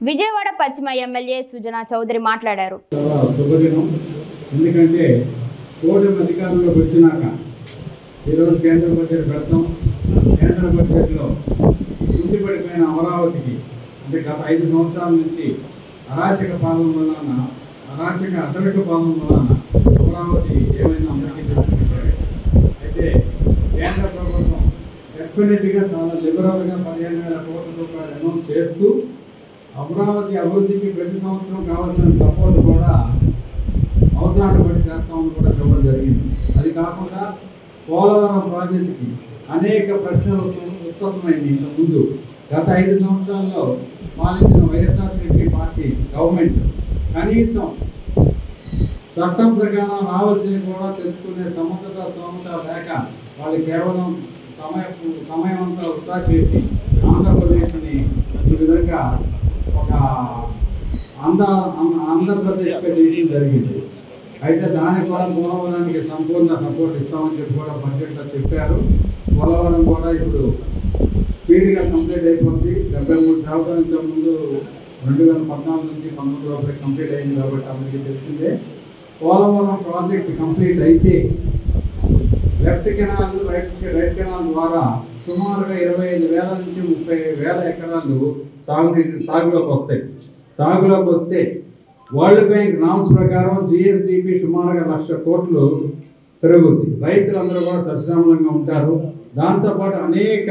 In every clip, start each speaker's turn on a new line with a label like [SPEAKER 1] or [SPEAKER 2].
[SPEAKER 1] విజయవాడ పశ్చిమ ఎమ్మెల్యే సుజనా చౌదరి మాట్లాడారు.
[SPEAKER 2] ఎందుకంటే కూటమి అధికారంలోకి వచ్చినాక ఈరోజు కేంద్ర బడ్జెట్ పెడతాం. కేంద్ర బడ్జెట్లో కుంటిపడిపోయిన అమరావతికి అంటే గత 5 సంవత్సరాల నుంచి అరాచక పాలన వలన అటవిక పాలన వలన అమరావతి ఏమైనా అందరికీ తెలుసుకుంటారు. అయితే కేంద్ర ప్రభుత్వం డెఫినెట్గా చాలా లిబరల్గా 15,000 కోట్ల రూపాయలు అనౌన్స్ చేస్తూ అమరావతి అభివృద్ధికి ప్రతి సంవత్సరం కావాల్సిన సపోర్ట్ కూడా అవసరాన్ని బట్టి చేస్తామని కూడా చెప్పడం జరిగింది. అది కాకుండా పోలవరం ప్రాజెక్టుకి అనేక ప్రశ్నలు ఉత్పన్నమైంది. ఇంతకుముందు గత 5 సంవత్సరాల్లో పాలించిన వైఎస్ఆర్సీపీ పార్టీ గవర్నమెంట్ కనీసం చట్టం ప్రకారం రావాల్సినవి కూడా తెలుసుకునే స్తోమత లేక వాళ్ళు కేవలం సమయం అంతా వృధా చేసి ఆంధ్రప్రదేశ్ని ఈ విధంగా ఒక ఆంధ్రప్రదేశ్గా చేయడం జరిగింది. అయితే దాని కూడా పోలవరానికి సంపూర్ణ సపోర్ట్ ఇస్తామని చెప్పి కూడా బడ్జెట్లో చెప్పారు. పోలవరం కూడా ఇప్పుడు స్పీడ్గా కంప్లీట్ అయిపోతుంది. 73 శాతం ఇంతకుముందు 2014 నుంచి 19 లోపల కంప్లీట్ అయింది కాబట్టి అందరికీ తెలిసిందే. పోలవరం ప్రాజెక్ట్ కంప్లీట్ అయితే లెఫ్ట్ కెనాల్ రైట్ కెనాల్ ద్వారా సుమారుగా 25,000 నుంచి 30,000 ఎకరాలు సాగులోకి వస్తే వరల్డ్ బ్యాంక్ నామ్స్ ప్రకారం జిఎస్డిపి సుమారుగా 1,00,000 కోట్లు పెరుగుతుంది. రైతులందరూ కూడా సస్యశ్యామలంగా ఉంటారు. దాంతోపాటు అనేక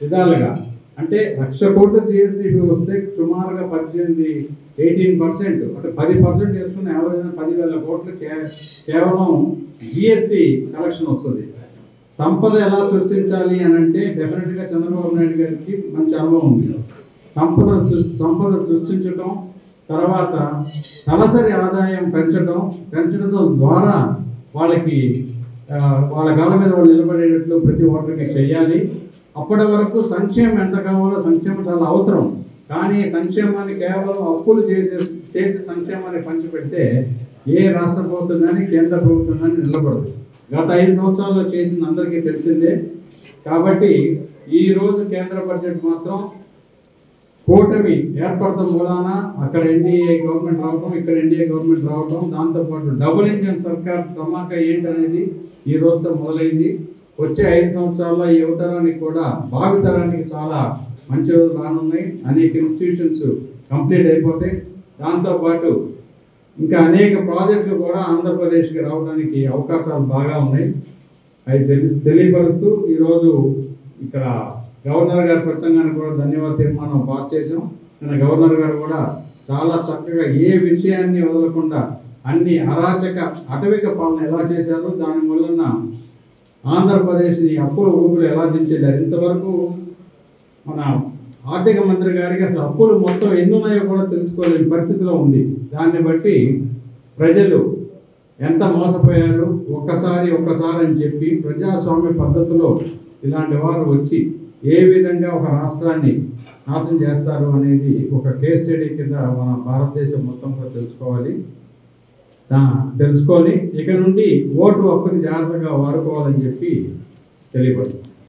[SPEAKER 2] విధాలుగా అంటే 1,00,000 కోట్లు జిఎస్డిపి వస్తే సుమారుగా 18% అంటే 10% వేసుకున్న ఎవరైనా 10,000 కోట్లు కేవలం జిఎస్టి కలెక్షన్ వస్తుంది. సంపద ఎలా సృష్టించాలి అని అంటే డెఫినెట్గా చంద్రబాబు నాయుడు గారికి మంచి అనుభవం ఉంది. సంపద సృష్టించడం, తర్వాత తలసరి ఆదాయం పెంచడం ద్వారా వాళ్ళకి వాళ్ళ కాళ్ళ మీద వాళ్ళు నిలబడేటట్లు ప్రతి ఒక్కరికి చేయాలి. అప్పటి వరకు సంక్షేమం ఎంత కావాలో సంక్షేమం చాలా అవసరం. కానీ సంక్షేమాన్ని కేవలం అప్పులు చేసి సంక్షేమాన్ని పంచిపెడితే ఏ రాష్ట్ర ప్రభుత్వం కానీ కేంద్ర ప్రభుత్వం కానీ నిలబడదు. గత 5 సంవత్సరాల్లో చేసింది అందరికీ తెలిసిందే. కాబట్టి ఈరోజు కేంద్ర బడ్జెట్ మాత్రం కూటమి ఏర్పడటం మూలాన అక్కడ ఎన్డీఏ గవర్నమెంట్ రావటం, ఇక్కడ ఎన్డీఏ గవర్నమెంట్ రావటం, దాంతోపాటు డబుల్ ఇంజన్ సర్కార్ ధమాకా ఏంటనేది ఈ రోజుతో మొదలైంది. వచ్చే 5 సంవత్సరాల్లో ఈ యువతరానికి కూడా భావితరానికి చాలా మంచి రోజులు రానున్నాయి. అనేక ఇన్స్టిట్యూషన్స్ కంప్లీట్ అయిపోతాయి. దాంతోపాటు ఇంకా అనేక ప్రాజెక్టులు కూడా ఆంధ్రప్రదేశ్కి రావడానికి అవకాశాలు బాగా ఉన్నాయి. అవి తెలియపరుస్తూ ఈరోజు ఇక్కడ గవర్నర్ గారి ప్రసంగానికి కూడా ధన్యవాద తీర్మానం పాస్ చేసాం. నిన్న గవర్నర్ గారు కూడా చాలా చక్కగా ఏ విషయాన్ని వదలకుండా అన్ని అటవిక పాలన ఎలా చేశారో దాని వలన ఆంధ్రప్రదేశ్ని అప్పుల ఊపులు ఎలా దించేశారు. ఇంతవరకు మన ఆర్థిక మంత్రి గారికి అసలు అప్పులు మొత్తం ఎన్ని ఉన్నాయో కూడా తెలుసుకోలేని పరిస్థితిలో ఉంది. దాన్ని బట్టి ప్రజలు ఎంత మోసపోయారు ఒక్కసారి అని చెప్పి ప్రజాస్వామ్య పద్ధతిలో ఇలాంటి వారు వచ్చి ఏ విధంగా ఒక రాష్ట్రాన్ని నాశనం చేస్తారు అనేది ఒక కేస్ స్టడీ కింద మన భారతదేశం మొత్తంలో తెలుసుకొని ఇక నుండి ఓటు హక్కుని జాగ్రత్తగా వాడుకోవాలని చెప్పి తెలియపరుస్తుంది.